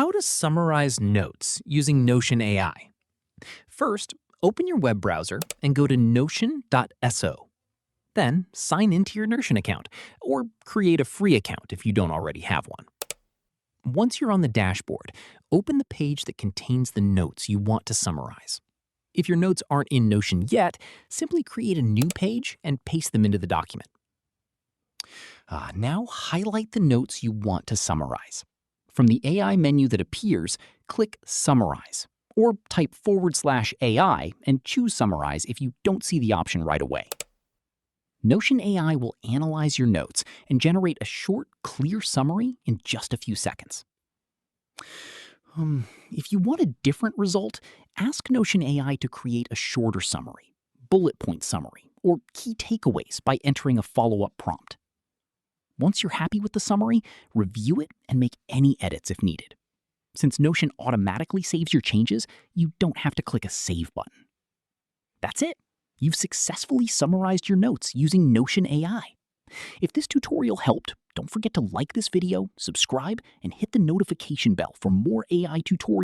How to summarize notes using Notion AI. First, open your web browser and go to notion.so. Then, sign into your Notion account, or create a free account if you don't already have one. Once you're on the dashboard, open the page that contains the notes you want to summarize. If your notes aren't in Notion yet, simply create a new page and paste them into the document. Now highlight the notes you want to summarize. From the AI menu that appears, click Summarize, or type /AI and choose Summarize if you don't see the option right away. Notion AI will analyze your notes and generate a short, clear summary in just a few seconds. If you want a different result, ask Notion AI to create a shorter summary, bullet point summary, or key takeaways by entering a follow-up prompt. Once you're happy with the summary, review it and make any edits if needed. Since Notion automatically saves your changes, you don't have to click a Save button. That's it. You've successfully summarized your notes using Notion AI. If this tutorial helped, don't forget to like this video, subscribe, and hit the notification bell for more AI tutorials.